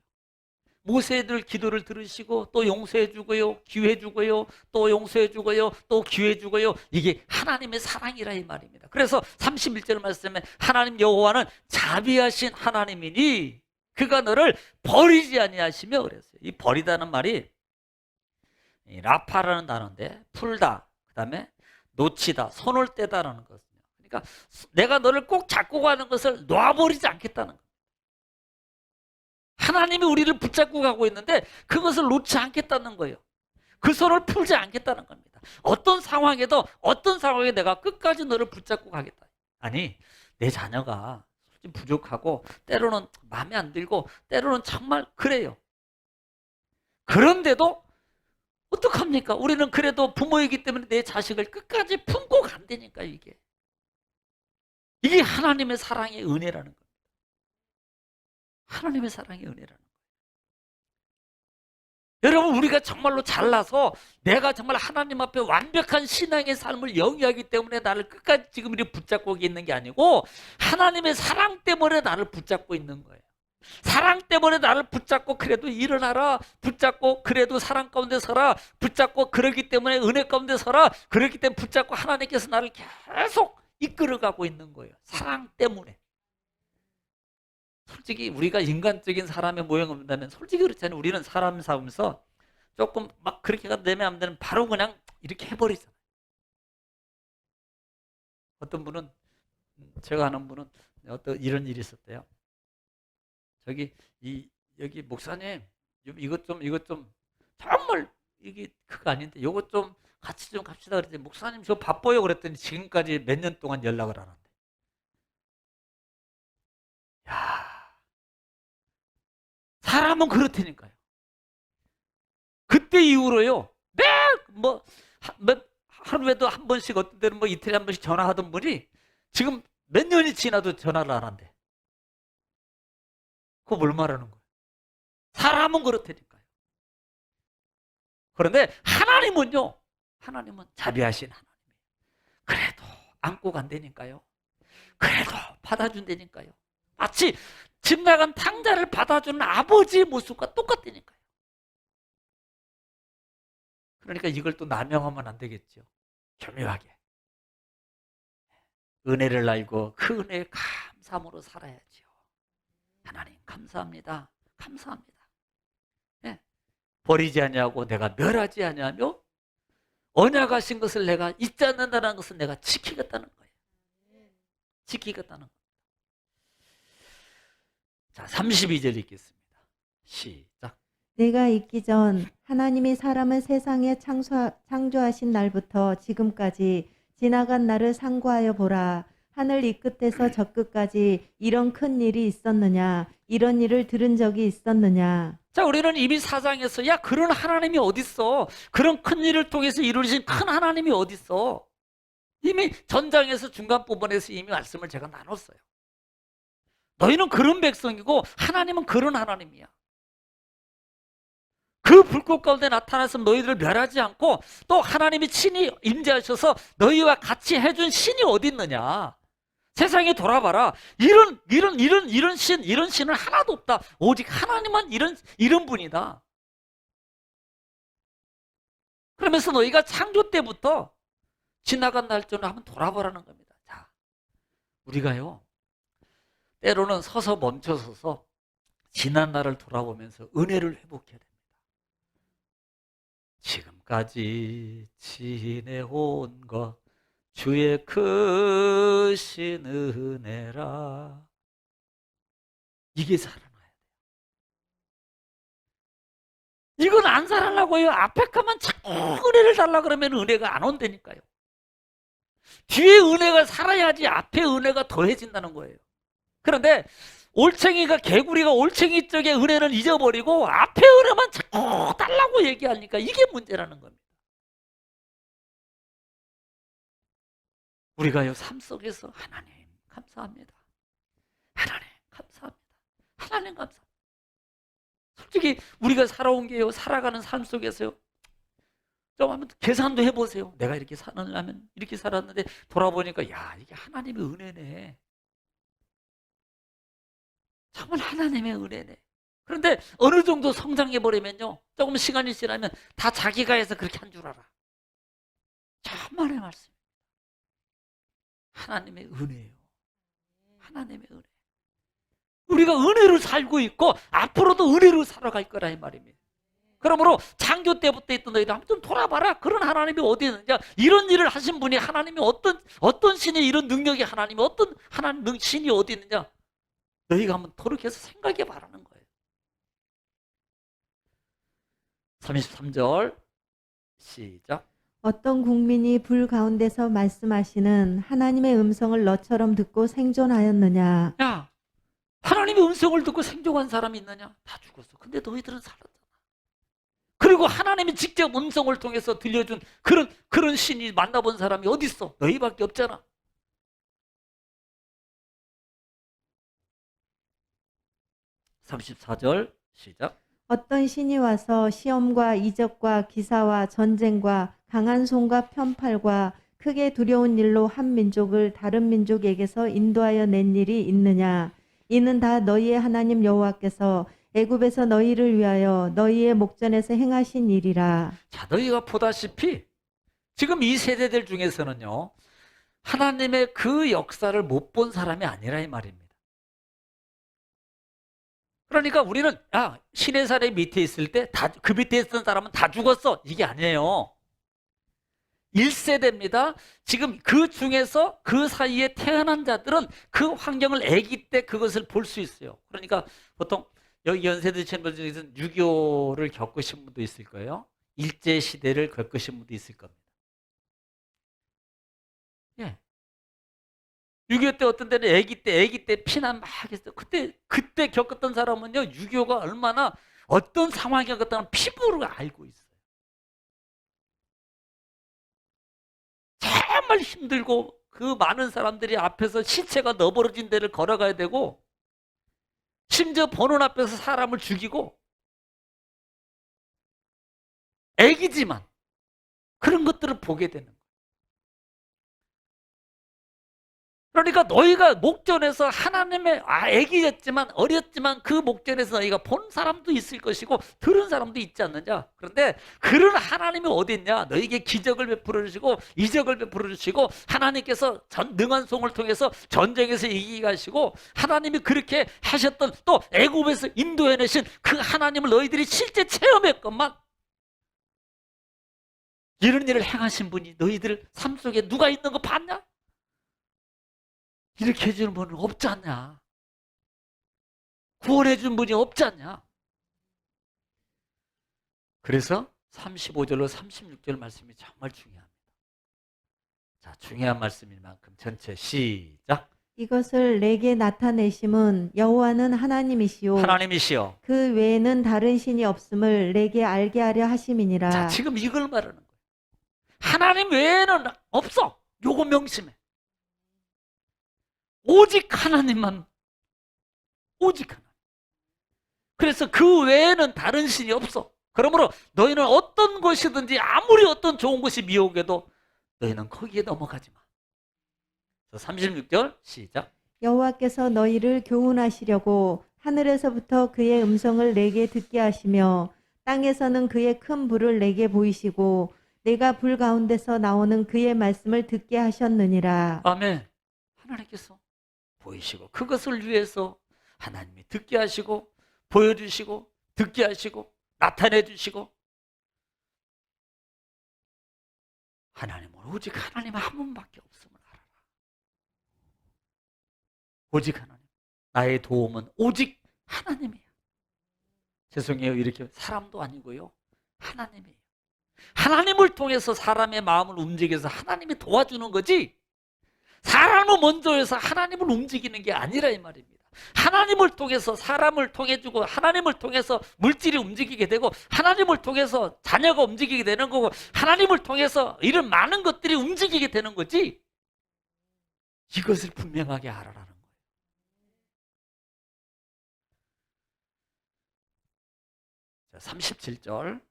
모세들 기도를 들으시고 또 용서해 주고요, 기회 주고요, 또 용서해 주고요, 또 기회 주고요. 이게 하나님의 사랑이라 이 말입니다. 그래서 31절 말씀에 하나님 여호와는 자비하신 하나님이니 그가 너를 버리지 아니하시며 그랬어요. 이 버리다는 말이 라파라는 단어인데, 풀다, 그 다음에 놓치다, 손을 떼다라는 것이요. 그러니까 내가 너를 꼭 잡고 가는 것을 놔버리지 않겠다는 거예요. 하나님이 우리를 붙잡고 가고 있는데 그것을 놓지 않겠다는 거예요. 그 손을 풀지 않겠다는 겁니다. 어떤 상황에도 어떤 상황에 내가 끝까지 너를 붙잡고 가겠다. 아니, 내 자녀가 솔직히 부족하고 때로는 마음에 안 들고 때로는 정말 그래요. 그런데도 어떡합니까? 우리는 그래도 부모이기 때문에 내 자식을 끝까지 품고 간다니까. 이게 하나님의 사랑의 은혜라는 겁니다. 하나님의 사랑의 은혜라는 거예요. 여러분, 우리가 정말로 잘나서 내가 정말 하나님 앞에 완벽한 신앙의 삶을 영위하기 때문에 나를 끝까지 지금 이렇게 붙잡고 있는 게 아니고 하나님의 사랑 때문에 나를 붙잡고 있는 거예요. 사랑 때문에 나를 붙잡고 그래도 일어나라, 붙잡고 그래도 사랑 가운데 서라, 붙잡고 그러기 때문에 은혜 가운데 서라, 그렇기 때문에 붙잡고 하나님께서 나를 계속 이끌어가고 있는 거예요. 사랑 때문에. 솔직히 우리가 인간적인 사람의 모형을 본다면 솔직히 그렇잖아요. 우리는 사람 살면서 조금 막 그렇게가 내 마음대로 바로 그냥 이렇게 해버리잖아요. 어떤 분은, 제가 아는 분은 어떤 이런 일이 있었대요. 여기 목사님, 이것 좀 정말 이게 그거 아닌데 이것 좀 같이 좀 갑시다 그랬더니, 목사님 저 바빠요 그랬더니 지금까지 몇 년 동안 연락을 안 한대. 야, 사람은 그렇다니까요. 그때 이후로요, 하루에도 한 번씩, 어떤 때는 뭐 이틀에 한 번씩 전화하던 분이 지금 몇 년이 지나도 전화를 안 한대. 그거 뭘 말하는 거예요? 사람은 그렇다니까요. 그런데 하나님은요, 하나님은 자비하신 하나님이에요. 그래도 안고 간다니까요. 그래도 받아준다니까요. 마치 집 나간 탕자를 받아주는 아버지의 모습과 똑같다니까요. 그러니까 이걸 또 남용하면 안 되겠죠. 교묘하게. 은혜를 알고 그 은혜에 감사함으로 살아야죠. 하나님 감사합니다. 감사합니다. 네. 버리지 아니하고 내가 멸하지 아니하며 언약하신 것을 내가 잊지 않는다는 것은 내가 지키겠다는 거예요. 지키겠다는 거예요. 자, 32절 읽겠습니다. 시작. 내가 있기 전 하나님이 사람을 세상에 창조하신 날부터 지금까지 지나간 날을 상고하여 보라. 하늘 이 끝에서 저 끝까지 이런 큰 일이 있었느냐? 이런 일을 들은 적이 있었느냐? 자, 우리는 이미 사장에서 야, 그런 하나님이 어딨어? 그런 큰 일을 통해서 이루신 큰 하나님이 어딨어? 이미 전장에서 중간 부분에서 이미 말씀을 제가 나눴어요. 너희는 그런 백성이고 하나님은 그런 하나님이야. 그 불꽃 가운데 나타나서 너희들을 멸하지 않고 또 하나님이 친히 임재하셔서 너희와 같이 해준 신이 어디 있느냐? 세상에 돌아봐라. 이런 신은 하나도 없다. 오직 하나님만 이런 분이다. 그러면서 너희가 창조 때부터 지나간 날짜로 한번 돌아보라는 겁니다. 자, 우리가요, 때로는 서서 멈춰서서 지난 날을 돌아보면서 은혜를 회복해야 됩니다. 지금까지 지내온 것 주의 크신 은혜라. 이게 살아나야 돼요. 이건 안 살아나고요. 앞에 가만 자꾸 은혜를 달라 그러면 은혜가 안 온다니까요. 뒤에 은혜가 살아야지 앞에 은혜가 더해진다는 거예요. 그런데 올챙이가, 개구리가 올챙이 쪽에 은혜를 잊어버리고 앞에 은혜만 자꾸 달라고 얘기하니까 이게 문제라는 겁니다. 우리가요, 삶 속에서 하나님 감사합니다. 하나님 감사합니다. 하나님 감사합니다. 솔직히 우리가 살아온 게요, 살아가는 삶 속에서요, 좀 한번 계산도 해보세요. 내가 이렇게 살았냐면 이렇게 살았는데 돌아보니까 야, 이게 하나님의 은혜네. 정말 하나님의 은혜네. 그런데 어느 정도 성장해버리면요, 조금 시간이 지나면 다 자기가 해서 그렇게 한 줄 알아. 정말의 말씀. 하나님의 은혜예요. 하나님의 은혜. 우리가 은혜로 살고 있고 앞으로도 은혜로 살아갈 거라 이 말입니다. 그러므로 창조 때부터 있던 너희들 한번 좀 돌아봐라. 그런 하나님이 어디 있느냐. 이런 일을 하신 분이 하나님이 어떤 신이, 이런 능력이 하나님이 어떤 하나님 신이 어디 있느냐. 너희가 한번 돌이켜서 생각해 봐라는 거예요. 33절 시작. 어떤 국민이 불 가운데서 말씀하시는 하나님의 음성을 너처럼 듣고 생존하였느냐? 야, 하나님의 음성을 듣고 생존한 사람이 있느냐? 다 죽었어. 근데 너희들은 살았잖아. 그리고 하나님이 직접 음성을 통해서 들려준 그런 신이 만나본 사람이 어디 있어? 너희밖에 없잖아. (34절) 시작. 어떤 신이 와서 시험과 이적과 기사와 전쟁과 강한 손과 편팔과 크게 두려운 일로 한 민족을 다른 민족에게서 인도하여 낸 일이 있느냐? 이는 다 너희의 하나님 여호와께서 애굽에서 너희를 위하여 너희의 목전에서 행하신 일이라. 자, 너희가 보다시피 지금 이 세대들 중에서는요, 하나님의 그 역사를 못 본 사람이 아니라 이 말입니다. 그러니까 우리는 신의 사례 밑에 있을 때 그 밑에 있던 사람은 다 죽었어, 이게 아니에요. 1세대입니다. 지금 그 중에서 그 사이에 태어난 자들은 그 환경을 아기 때 그것을 볼 수 있어요. 그러니까 보통 여기 연세대 친구들 중에서 6.25를 겪으신 분도 있을 거예요. 일제시대를 겪으신 분도 있을 겁니다. 예. 6.25 때 어떤 때는 아기 때 피난 막 했어요. 그때 겪었던 사람은요, 6.25가 얼마나 어떤 상황이었다는 피부로 알고 있어요. 정말 힘들고 그 많은 사람들이 앞에서 시체가 너버러진 데를 걸어가야 되고, 심지어 보는 앞에서 사람을 죽이고, 애기지만 그런 것들을 보게 되는 거예요. 그러니까 너희가 목전에서 하나님의 애기였지만 어렸지만 그 목전에서 너희가 본 사람도 있을 것이고 들은 사람도 있지 않느냐. 그런데 그런 하나님이 어디 있냐. 너희에게 기적을 베풀어 주시고 이적을 베풀어 주시고 하나님께서 능한 손을 통해서 전쟁에서 이기게 하시고 하나님이 그렇게 하셨던, 또 애굽에서 인도해내신 그 하나님을 너희들이 실제 체험했건만, 이런 일을 행하신 분이 너희들 삶 속에 누가 있는 거 봤냐? 이렇게 해주는 분은 없지 않냐? 구원해 준 분이 없지 않냐? 그래서 35절로 36절 말씀이 정말 중요합니다. 자, 중요한 말씀인 만큼 전체 시작. 이것을 내게 나타내심은 여호와는 하나님이시오. 하나님이시여. 그 외에는 다른 신이 없음을 내게 알게 하려 하심이니라. 자, 지금 이걸 말하는 거예요. 하나님 외에는 없어. 요거 명심해. 오직 하나님만, 오직 하나님. 그래서 그 외에는 다른 신이 없어. 그러므로 너희는 어떤 것이든지 아무리 어떤 좋은 것이 미혹해도 너희는 거기에 넘어가지 마. 36절 시작. 여호와께서 너희를 교훈하시려고 하늘에서부터 그의 음성을 내게 듣게 하시며 땅에서는 그의 큰 불을 내게 보이시고 내가 불 가운데서 나오는 그의 말씀을 듣게 하셨느니라. 아멘. 하나님께서 보이시고 그것을 위해서 하나님이 듣게 하시고 보여주시고 듣게 하시고 나타내 주시고 하나님은 오직 하나님 한 분밖에 없음을 알아라. 오직 하나님. 나의 도움은 오직 하나님이야. 죄송해요. 이렇게 사람도 아니고요. 하나님이에요. 하나님을 통해서 사람의 마음을 움직여서 하나님이 도와주는 거지 사람을 먼저 해서 하나님을 움직이는 게 아니라 이 말입니다. 하나님을 통해서 사람을 통해 주고 하나님을 통해서 물질이 움직이게 되고 하나님을 통해서 자녀가 움직이게 되는 거고 하나님을 통해서 이런 많은 것들이 움직이게 되는 거지 이것을 분명하게 알아라는 거예요. 자, 37절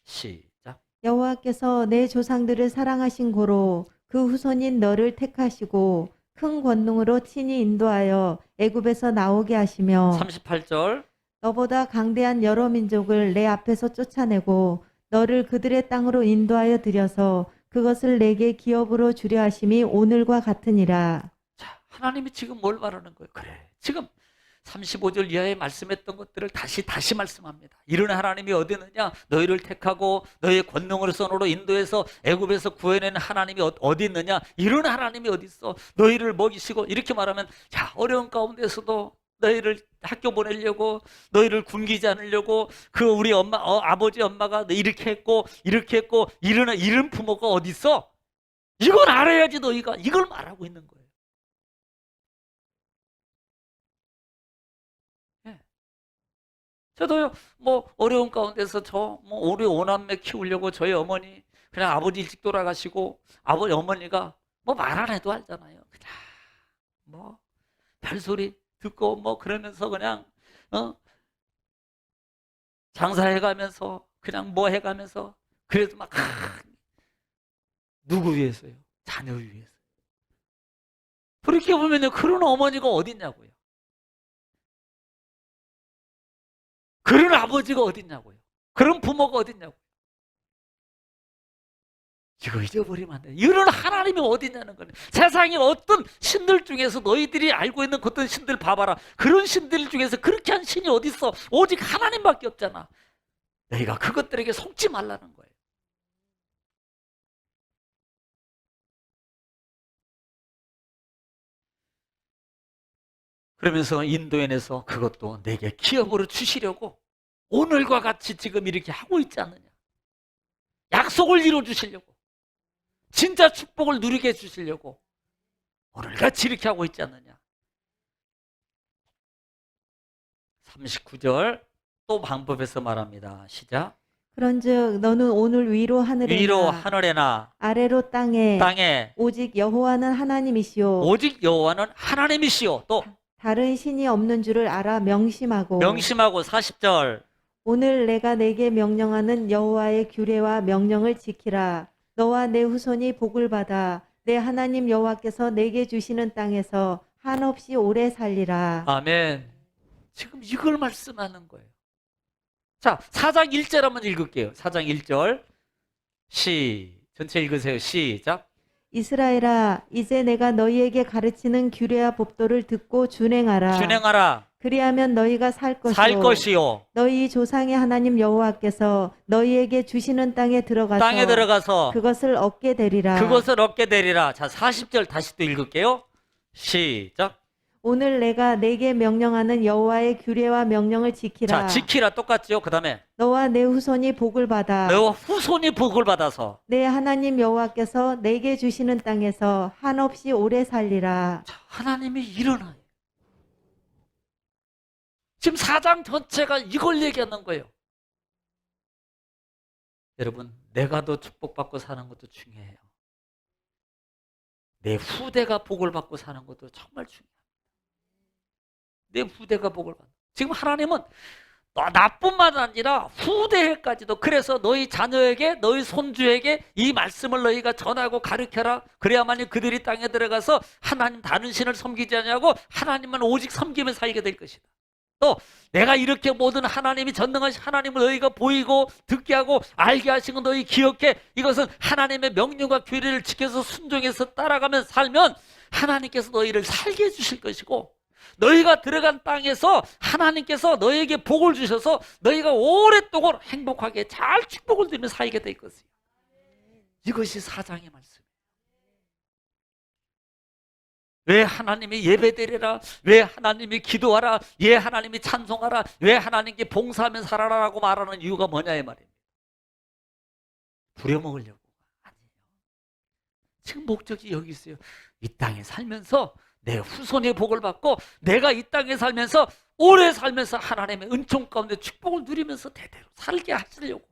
시작. 여호와께서 내 조상들을 사랑하신 고로 그 후손인 너를 택하시고 큰 권능으로 친히 인도하여 애굽에서 나오게 하시며 38절 너보다 강대한 여러 민족을 내 앞에서 쫓아내고 너를 그들의 땅으로 인도하여 들여서 그것을 내게 기업으로 주려 하심이 오늘과 같으니라. 자, 하나님이 지금 뭘 말하는 거예요? 그래. 지금 35절 이하에 말씀했던 것들을 다시 말씀합니다. 이런 하나님이 어디 있느냐? 너희를 택하고 너희의 권능으로 손으로 인도해서 애굽에서 구해낸 하나님이 어디 있느냐? 이런 하나님이 어디 있어? 너희를 먹이시고 이렇게 말하면 자, 어려운 가운데서도 너희를 학교 보내려고 너희를 굶기지 않으려고 그 우리 엄마 아버지 엄마가 이렇게 했고 이런 부모가 어디 있어? 이걸 알아야지 너희가 이걸 말하고 있는 거예요. 저도요, 뭐, 어려운 가운데서 우리 오남매 키우려고 저희 어머니, 그냥 아버지 일찍 돌아가시고, 아버지 어머니가 뭐 말 안 해도 알잖아요. 그냥, 뭐, 별소리 듣고, 뭐, 그러면서 그냥, 장사해가면서, 그냥 뭐 해가면서, 그래도 막, 누구 위해서요? 자녀 위해서. 그렇게 보면요, 그런 어머니가 어딨냐고요. 그런 아버지가 어딨냐고요. 그런 부모가 어딨냐고요. 이거 잊어버리면 안 돼. 이런 하나님이 어딨냐는 거예요. 세상에 어떤 신들 중에서 너희들이 알고 있는 어떤 신들 봐봐라. 그런 신들 중에서 그렇게 한 신이 어딨어. 오직 하나님밖에 없잖아. 너희가 그것들에게 속지 말라는 거예요. 그러면서 인도인에서 그것도 내게 기업으로 주시려고 오늘과 같이 지금 이렇게 하고 있지 않느냐. 약속을 이루어 주시려고 진짜 축복을 누리게 해주시려고 오늘같이 이렇게 하고 있지 않느냐. 39절 또 방법에서 말합니다. 시작. 그런즉 너는 오늘 위로 하늘에나 아래로 땅에 오직 여호와는 하나님이시오. 오직 여호와는 하나님이시오. 또 다른 신이 없는 줄을 알아 명심하고 40절 오늘 내가 내게 명령하는 여호와의 규례와 명령을 지키라. 너와 내 후손이 복을 받아 내 하나님 여호와께서 내게 주시는 땅에서 한없이 오래 살리라. 아멘. 지금 이걸 말씀하는 거예요. 자, 4장 1절 한번 읽을게요. 4장 1절 전체 읽으세요. 시작. 이스라엘아, 이제 내가 너희에게 가르치는 규례와 법도를 듣고 준행하라. 그리하면 너희가 살 것이요. 너희 조상의 하나님 여호와께서 너희에게 주시는 땅에 들어가서 그것을 얻게 되리라. 자, 40절 다시 또 읽을게요. 시작. 오늘 내가 내게 명령하는 여호와의 규례와 명령을 지키라. 자, 지키라 똑같죠. 그다음에 너와 내 후손이 복을 받아서 내 하나님 여호와께서 내게 주시는 땅에서 한없이 오래 살리라. 자, 하나님이 일어나요. 지금 4장 전체가 이걸 얘기하는 거예요. 여러분, 내가 더 축복받고 사는 것도 중요해요. 내 후대가 복을 받고 사는 것도 정말 중요해요. 내 후대가 복을 받아. 지금 하나님은 나뿐만 아니라 후대까지도, 그래서 너희 자녀에게, 너희 손주에게 이 말씀을 너희가 전하고 가르쳐라. 그래야만이 그들이 땅에 들어가서 하나님 다른 신을 섬기지 않냐고 하나님만 오직 섬기며 살게 될 것이다. 또 내가 이렇게 모든 하나님이 전능하신 하나님을 너희가 보이고 듣게 하고 알게 하신 건 너희 기억해. 이것은 하나님의 명령과 규례를 지켜서 순종해서 따라가면 살면 하나님께서 너희를 살게 해주실 것이고, 너희가 들어간 땅에서 하나님께서 너희에게 복을 주셔서 너희가 오랫동안 행복하게 잘 축복을 누리며 살게 될 것이에요. 이것이 사장의 말씀이에요. 왜 하나님이 예배드리라, 왜 하나님이 기도하라, 왜 하나님이 찬송하라, 왜 하나님께 봉사하며 살아라라고 말하는 이유가 뭐냐 이 말입니다. 부려먹으려고 아니에요. 지금 목적이 여기 있어요. 이 땅에 살면서 내 후손의 복을 받고, 내가 이 땅에 살면서 오래 살면서 하나님의 은총 가운데 축복을 누리면서 대대로 살게 하시려고,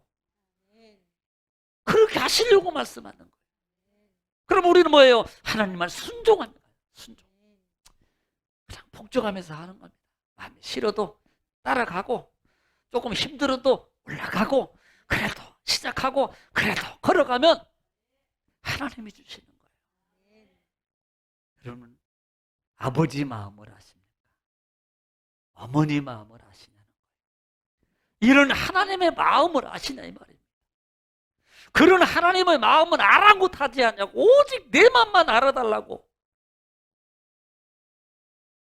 그렇게 하시려고 말씀하는 거예요. 그럼 우리는 뭐예요? 하나님 말 순종합니다. 순종. 그냥 복종하면서 하는 겁니다. 마음이 싫어도 따라가고, 조금 힘들어도 올라가고, 그래도 시작하고, 그래도 걸어가면 하나님이 주시는 거예요. 여러분, 아버지 마음을 아십니까? 어머니 마음을 아시냐는 거예요. 이런 하나님의 마음을 아시냐 이 말입니다. 그런 하나님의 마음은 아랑곳하지 않냐고, 오직 내 맘만 알아달라고.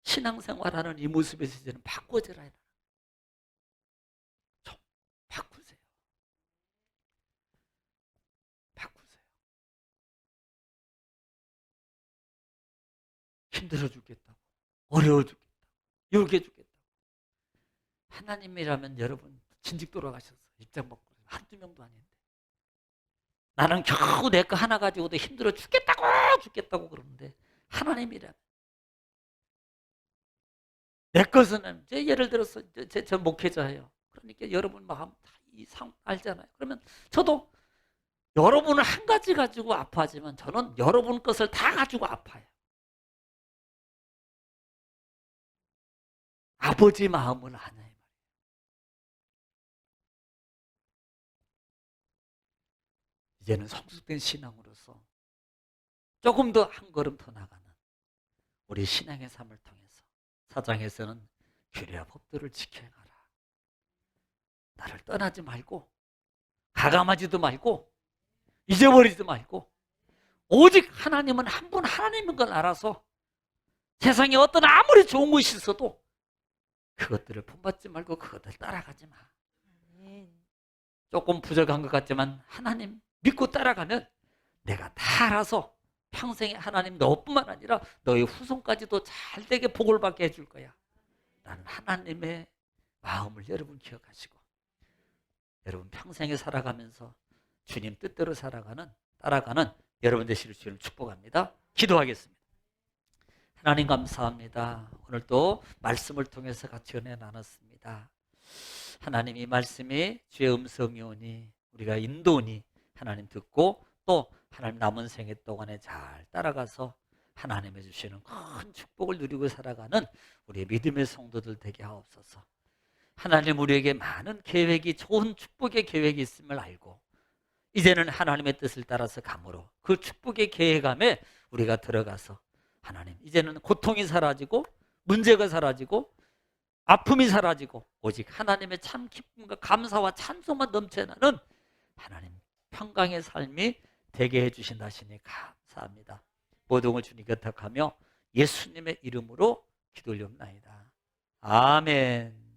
신앙생활하는 이 모습에서 이제는 바꿔져라. 좀 바꾸세요. 바꾸세요. 힘들어 죽겠다고, 어려워 죽겠다고, 욕해 죽겠다고. 하나님이라면 여러분 진즉 돌아가셔서 입장 먹고 한두 명도 아닌데, 나는 겨우 내 거 하나 가지고도 힘들어 죽겠다고 그러는데, 하나님이라면 내 것은 예를 들어서 제 목회자예요. 그러니까 여러분 마음 다 이 상 알잖아요. 그러면 저도 여러분을 한 가지 가지고 아파하지만 저는 여러분 것을 다 가지고 아파요. 아버지 마음을 아냐. 이제는 성숙된 신앙으로서 조금 더 한 걸음 더 나가는 우리 신앙의 삶을 통해서 사장에서는 규례와 법도를 지켜가라. 나를 떠나지 말고, 가감하지도 말고, 잊어버리지도 말고, 오직 하나님은 한 분 하나님인 걸 알아서 세상에 어떤 아무리 좋은 것이 있어도 그것들을 본받지 말고 그것들 따라가지 마. 조금 부족한 것 같지만 하나님 믿고 따라가면 내가 다 알아서 평생에 하나님 너뿐만 아니라 너의 후손까지도 잘되게 복을 받게 해줄 거야. 라는 하나님의 마음을 여러분 기억하시고, 여러분 평생에 살아가면서 주님 뜻대로 따라가는 여러분 되시길 주님 축복합니다. 기도하겠습니다. 하나님 감사합니다. 오늘 또 말씀을 통해서 같이 은혜 나눴습니다. 하나님, 이 말씀이 주의 음성이 오니 우리가 인도니 하나님 듣고, 또 하나님 남은 생애 동안에 잘 따라가서 하나님이 주시는 큰 축복을 누리고 살아가는 우리의 믿음의 성도들 되게 하옵소서. 하나님, 우리에게 많은 계획이, 좋은 축복의 계획이 있음을 알고 이제는 하나님의 뜻을 따라서 감으로 그 축복의 계획함에 우리가 들어가서 하나님, 이제는 고통이 사라지고 문제가 사라지고 아픔이 사라지고 오직 하나님의 참 기쁨과 감사와 찬송만 넘쳐나는 하나님 평강의 삶이 되게 해주신다 하시니 감사합니다. 모든 걸 주님께 부탁하며 예수님의 이름으로 기도 올리옵나이다. 아멘.